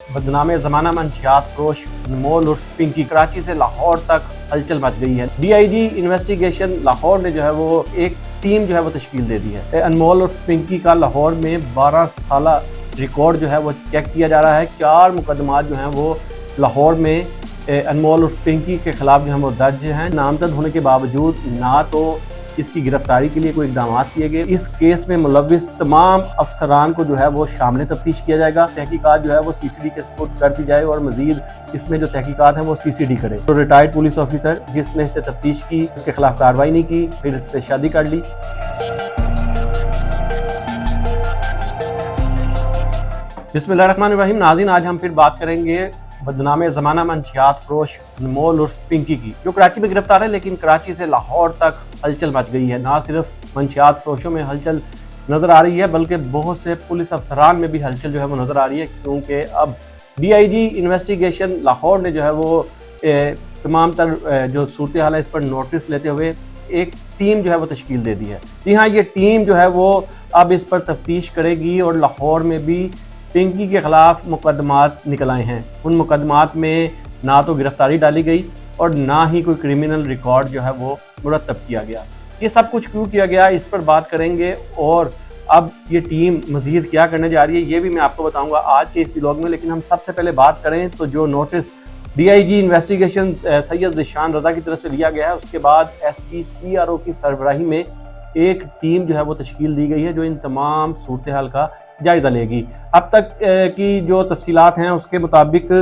बदनाम ज़माना मंशियात फरोश अनमोल उर्फ पिंकी कराची से लाहौर तक हलचल मच गई है। DIG इन्वेस्टिगेशन लाहौर ने जो है वो एक टीम जो है वो तश्कील दे दी है। अनमोल उर्फ पिंकी का लाहौर में 12 साल रिकॉर्ड जो है वो चेक किया जा रहा है। 4 मुकदमा जो हैं वो लाहौर में अनमोल उर्फ पिंकी के खिलाफ जो है वो दर्ज हैं। नामजद होने के बावजूद ना तो इसकी गिरफ्तारी के लिए कोई इकदाम किए गए। इस केस में मुलविस तमाम अफसरान को जो है वो शामिल तफ्तीश किया जाएगा। तहकीकात जो है वो CCD के सपुर्द कर दी जाए और मजीद इसमें जो तहकीकात हैं वो CCD करे। तो रिटायर्ड पुलिस ऑफिसर जिसने इससे तफ्तीश की, इसके खिलाफ कार्रवाई नहीं की, फिर इससे शादी कर ली। बिस्मिल्लाहिर्रहमानिर्रहीम। नाज़रीन, आज हम फिर बात करेंगे बदनाम ज़माना मंशियात फरोश अनमोल उर्फ पिंकी की, जो कराची में गिरफ्तार है, लेकिन कराची से लाहौर तक हलचल मच गई है। ना सिर्फ मंशियात फरोशों में हलचल नज़र आ रही है बल्कि बहुत से पुलिस अफसरान में भी हलचल जो है वो नज़र आ रही है, क्योंकि अब DIG इन्वेस्टिगेशन लाहौर ने जो है वो तमाम तर जो सूरत हाल है इस पर नोटिस लेते हुए एक टीम जो है वो तश्कील दे दी है। जी हाँ, ये टीम जो है वो अब इस पर तफ्तीश करेगी और लाहौर में भी पिंकी के खिलाफ मुकदमात निकल आए हैं। उन मुकदमात में ना तो गिरफ्तारी डाली गई और ना ही कोई क्रिमिनल रिकॉर्ड जो है वो मुरतब किया गया। ये सब कुछ क्यों किया गया, इस पर बात करेंगे और अब ये टीम मज़ीद क्या करने जा रही है ये भी मैं आपको बताऊंगा आज के इस व्लॉग में। लेकिन हम सबसे पहले बात करें तो जो notice DIG investigation Syed Zeeshan Raza की तरफ से लिया गया है, उसके बाद SP CRO की सरबराही में एक टीम जो है वो तश्कील दी गई है जो इन तमाम सूरत हाल का जायज़ा लेगी। अब तक की जो तफसीलात हैं उसके मुताबिक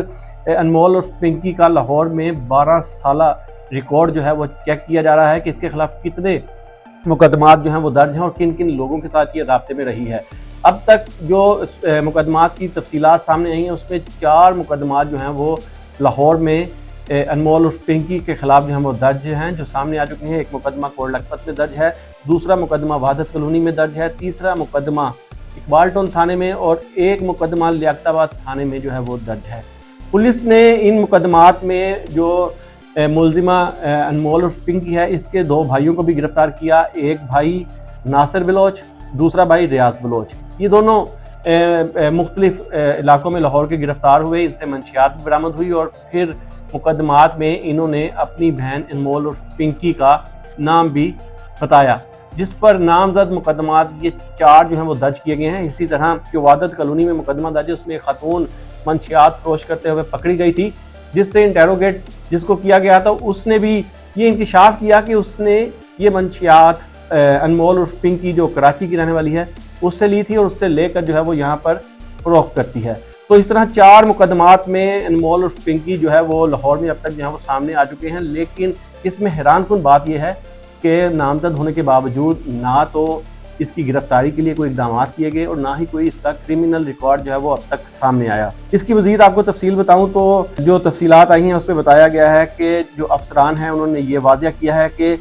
अनमोल और पिंकी का लाहौर में 12 साल रिकॉर्ड जो है वो चेक किया जा रहा है कि इसके खिलाफ कितने मुकदमात जो हैं वो दर्ज हैं और किन किन लोगों के साथ ये राब्ते में रही है। अब तक जो मुकदमात की तफसीलात सामने आई हैं उसमें 4 मुकदमात जो हैं वो लाहौर में अनमोल उर्फ पिंकी के खिलाफ जो हैं वो दर्ज हैं, जो सामने आ चुके हैं। एक मुकदमा कोट लखपत में दर्ज है, दूसरा मुकदमा वहादत कॉलोनी में दर्ज है, तीसरा मुकदमा इकबाल टाउन थाने में और एक मुकदमा लियाकताबाद थाने में जो है वो दर्ज है। पुलिस ने इन मुकदमात में जो मुलजिमा अनमोल उर्फ पिंकी है, इसके 2 भाइयों को भी गिरफ्तार किया। एक भाई नासिर बलोच, दूसरा भाई रियाज बलोच। ये दोनों मुख्तलिफ इलाकों में लाहौर के गिरफ्तार हुए। इनसे मंशियात बरामद हुई और फिर मुकदमात में इन्होंने अपनी बहन अनमोल उर्फ पिंकी का नाम भी बताया, जिस पर नामजद मुकदमात ये 4 जो हैं वो दर्ज किए गए हैं। इसी तरह जो वहादत कॉलोनी में मुकदमा दर्ज है उसमें एक खातून मंशियात फरोश करते हुए पकड़ी गई थी, जिससे इंटेरोगेट जिसको किया गया था उसने भी ये इंकशाफ किया कि उसने ये मंशियात अनमोल उर्फ पिंकी जो कराची की रहने वाली है उससे ली थी और उससे लेकर जो है वो यहाँ पर फरोख्त करती है। तो इस तरह 4 मुकदमात में अनमोल उर्फ पिंकी जो है वो लाहौर में अब तक जो है वो सामने आ चुके हैं। लेकिन इसमें हैरानकुन बात यह है कि नामजद होने के बावजूद ना तो इसकी गिरफ्तारी के लिए कोई इकदाम किए गए और ना ही कोई इसका क्रिमिनल रिकॉर्ड जो है वो अब तक सामने आया। इसकी मज़ीद आपको तफसील बताऊं तो जो तफसीलात आई हैं उसमें बताया गया है कि जो अफसरान हैं उन्होंने ये वाज़ह किया है कि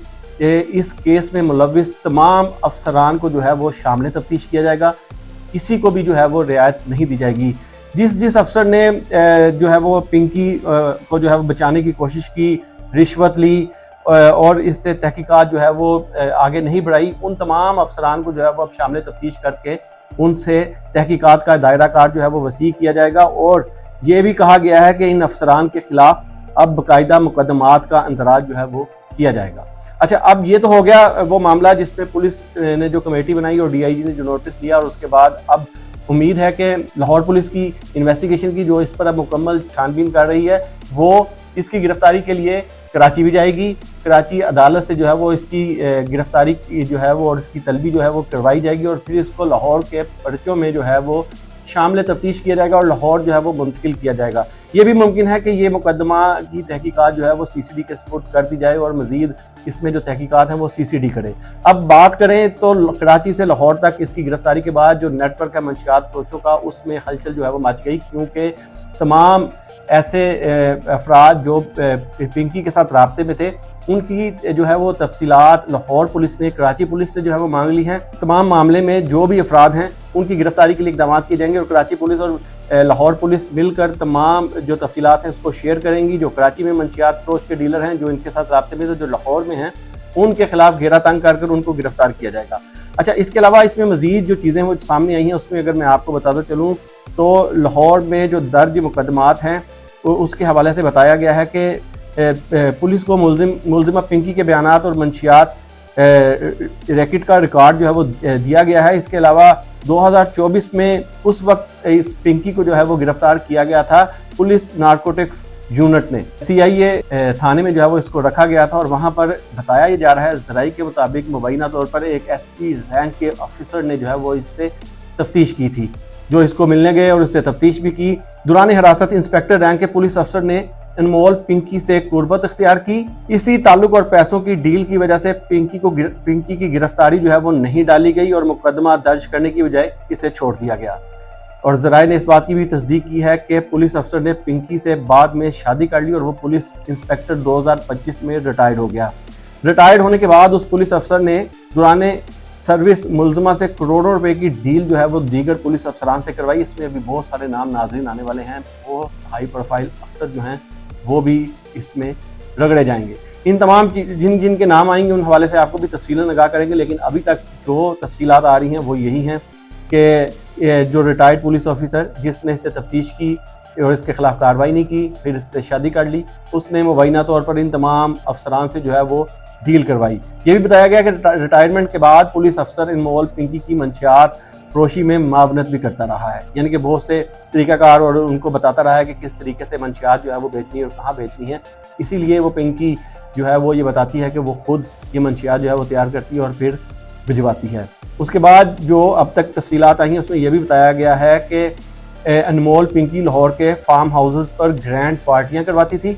इस केस में मुलविस तमाम अफसरान को जो है वो शामिल तफ्तीश किया जाएगा, किसी को भी जो है वो रियायत नहीं दी जाएगी। जिस अफसर ने जो है वो पिंकी को जो है वो बचाने की कोशिश की, रिश्वत ली और इससे तहकीकात जो है वो आगे नहीं बढ़ाई, उन तमाम अफसरान को जो है वो अब शामिल तफ्तीश करके उनसे तहकीकात का दायरा कार जो है वो वसी किया जाएगा। और ये भी कहा गया है कि इन अफसरान के खिलाफ अब बाकायदा मुकदमात का अंदराज जो है वो किया जाएगा। अच्छा, अब ये तो हो गया वो मामला जिसमें पुलिस ने जो कमेटी बनाई और DIG ने जो नोटिस लिया, और उसके बाद अब उम्मीद है कि लाहौर पुलिस की इन्वेस्टिगेशन की जो इस पर अब मुकम्मल छानबीन कर रही है वो इसकी गिरफ्तारी के लिए कराची भी जाएगी। कराची अदालत से जो है वो इसकी गिरफ्तारी की जो है वो और इसकी तलबी जो है वो करवाई जाएगी और फिर इसको लाहौर के पर्चों में जो है वो शामिल तफ्तीश किया जाएगा और लाहौर जो है वो मुंतकिल किया जाएगा। ये भी मुमकिन है कि ये मुकदमा की तहकीकात जो है वो CCD के सपुर्द कर दी जाए और मज़ीद इसमें जो तहकीकात हैं वो CCD करे। अब बात करें तो कराची से लाहौर तक इसकी गिरफ्तारी के बाद जो नेटवर्क है मंशियात फरोशों का, उसमें हलचल जो है वो मच गई, क्योंकि तमाम ऐसे अफराद जो पिंकी के साथ राब्ते में थे उनकी जो है वो तफसीलात लाहौर पुलिस ने कराची पुलिस से जो है वो मांग ली हैं। तमाम मामले में जो भी अफराद हैं उनकी गिरफ्तारी के लिए इकदाम किए जाएंगे और कराची पुलिस और लाहौर पुलिस मिलकर तमाम जो तफसीलात हैं उसको शेयर करेंगी। जो कराची में मंशियात फरोश के डीलर हैं जो इनके साथ राब्ते में जो लाहौर में हैं उनके खिलाफ घेरा तंग कर उनको गिरफ्तार किया जाएगा। अच्छा, इसके अलावा इसमें मज़ीद जो चीज़ें वो सामने आई हैं उसमें अगर मैं आपको बताता चलूँ तो लाहौर में जो दर्ज मुकदमात हैं उसके हवाले से बताया गया है कि पुलिस को मुलजिमा पिंकी के बयानात और मंशियात रैकेट का रिकॉर्ड जो है वो दिया गया है। इसके अलावा 2024 में उस वक्त इस पिंकी को जो है वो गिरफ्तार किया गया था पुलिस नारकोटिक्स यूनिट ने। CIA थाने में जो है वो इसको रखा गया था और वहाँ पर बताया जा रहा है ज़राई के मुताबिक मुबैना तौर पर एक SP रैंक के ऑफिसर ने जो है वो इससे तफ्तीश की थी, जो इसको मिलने गए और उससे तफ्तीश भी की। दौरान हिरासत इंस्पेक्टर रैंक के पुलिस अफसर ने अनमोल पिंकी से कुर्बत इख्तियार की। इसी ताल्लुक और पैसों की डील की वजह से पिंकी की गिरफ्तारी जो है वो नहीं डाली गई और मुकदमा दर्ज करने की बजाय इसे छोड़ दिया गया। और ज़राए ने इस बात की भी तस्दीक की है कि पुलिस अफसर ने पिंकी से बाद में शादी कर ली और वो पुलिस इंस्पेक्टर 2025 में रिटायर्ड हो गया। रिटायर्ड होने के बाद उस पुलिस अफसर ने दौरान सर्विस मुलजमा से करोड़ों रुपए की डील जो है वो दीगर पुलिस अफसरान से करवाई। इसमें अभी बहुत सारे नाम नाज़रीन आने वाले हैं, वो हाई प्रोफाइल अफसर जो हैं वो भी इसमें रगड़े जाएंगे। इन तमाम जिन के नाम आएंगे उन हवाले से आपको भी तफसीलन आगाह करेंगे, लेकिन अभी तक जो तफसीलात आ रही हैं वो यही हैं कि जो रिटायर्ड पुलिस ऑफिसर जिसने इससे तफ्तीश की और इसके खिलाफ कार्रवाई नहीं की, फिर इससे शादी कर ली, उसने मुबैना तौर पर इन तमाम अफसरान से जो है वो डील करवाई। ये भी बताया गया कि रिटायरमेंट के बाद पुलिस अफसर इनमोल पिंकी की मंशियात फरोशी में मावनत भी करता रहा है, यानी कि बहुत से तरीक़ाकार और उनको बताता रहा है कि किस तरीके से मंशियात जो है वो बेचनी है और कहाँ बेचनी है। इसीलिए वो पिंकी जो है वो ये बताती है कि वो खुद ये मंशियात जो है वो तैयार करती है और फिर भिजवाती है। उसके बाद जो अब तक तफसीलात आई हैं उसमें यह भी बताया गया है कि अनमोल पिंकी लाहौर के फार्म हाउसेस पर ग्रैंड पार्टियां करवाती थी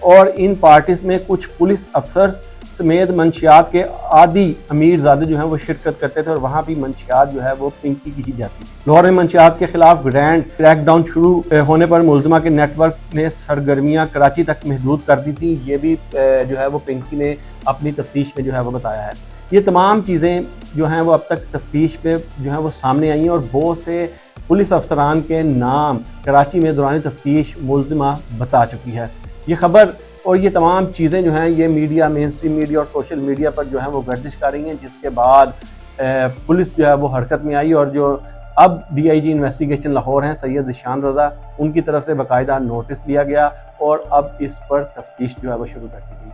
और इन पार्टीज में कुछ पुलिस अफसर समेत मंशियात के आदि अमीरजादे जो हैं वो शिरकत करते थे और वहाँ भी मंशियात जो है वो पिंकी की ही जाती थी। लाहौर में मंशियात के खिलाफ ग्रैंड क्रैकडाउन शुरू होने पर मुलजिमा के नेटवर्क ने सरगर्मियाँ कराची तक महदूद कर दी थी। ये भी जो है वो पिंकी ने अपनी तफ्तीश में जो है वो बताया है। ये तमाम चीज़ें जो हैं वो अब तक तफ्तीश पे जो है वो सामने आई हैं और बहुत से पुलिस अफसरान के नाम कराची में दौरान तफ्तीश मुलजिमा बता चुकी है। ये खबर और ये तमाम चीज़ें जो हैं ये मीडिया, मेन स्ट्रीम मीडिया और सोशल मीडिया पर जो है वो गर्दिश कर रही हैं, जिसके बाद पुलिस जो है वो हरकत में आई और जो अब DIG इन्वेस्टिगेशन लाहौर हैं सैयद ज़ीशान रज़ा, उनकी तरफ से बाकायदा नोटिस लिया गया और अब इस पर तफ्तीश जो है वो शुरू कर दी गई।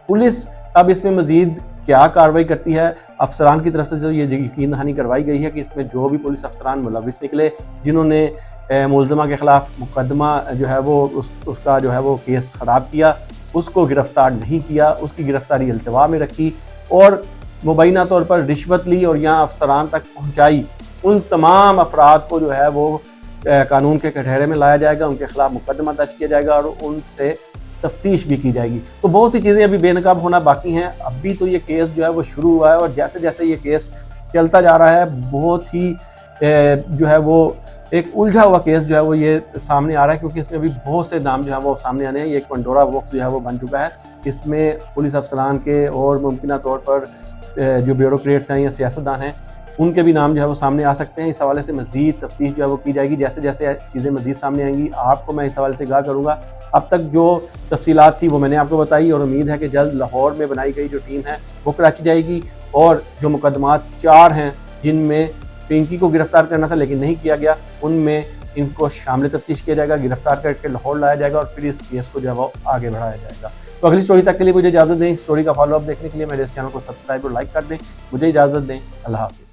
पुलिस अब इसमें मज़ीद क्या कार्रवाई करती है, अफसरान की तरफ से जो ये यकीन दहानी करवाई गई है कि इसमें जो भी पुलिस अफसरान मुलविस निकले जिन्होंने मुलजिमा के ख़िलाफ़ मुकदमा जो है वो उसका जो है वो केस ख़राब किया, उसको गिरफ़्तार नहीं किया, उसकी गिरफ़्तारी अल्तवा में रखी और मुबैना तौर पर रिश्वत ली और यहाँ अफसरान तक पहुँचाई, उन तमाम अफराद को जो है वो कानून के कटहरे में लाया जाएगा, उनके खिलाफ मुकदमा दर्ज किया जाएगा और उनसे तफ्तीश भी की जाएगी। तो बहुत सी चीज़ें अभी बेनकाब होना बाकी हैं। अभी तो ये केस जो है वो शुरू हुआ है और जैसे जैसे ये केस चलता जा रहा है बहुत ही जो है वो एक उलझा हुआ केस जो है वो ये सामने आ रहा है, क्योंकि इसमें अभी बहुत से नाम जो है वो सामने आने हैं। ये एक पंडोरा बॉक्स जो है वो बन चुका है। इसमें पुलिस अफसरान के और मुमकिन तौर पर जो ब्यूरोक्रेट्स हैं या सियासतदान हैं उनके भी नाम जो है वो सामने आ सकते हैं। इस हवाले से मज़ीद तफ्तीश जो है वो की जाएगी। जैसे जैसे चीज़ें मज़ीद सामने आएंगी आपको मैं इस हवाले से आगाह करूँगा। अब तक जो तफसीलात थी वो मैंने आपको बताई और उम्मीद है कि जल्द लाहौर में बनाई गई जो टीम है वो कराची जाएगी और जो मुकदमात 4 हैं जिनमें पिंकी को गिरफ्तार करना था लेकिन नहीं किया गया, उनमें इनको शामिल तफ्तीश किया जाएगा, गिरफ्तार करके लाहौर लाया जाएगा और फिर इस केस को जो है वो आगे बढ़ाया जाएगा। तो अगली स्टोरी तक के लिए मुझे इजाज़त दें। स्टोरी का फॉलोअप देखने के लिए मेरे इस चैनल को सब्सक्राइब और लाइक कर दें। मुझे इजाज़त दें। अल्लाह हाफ़िज़।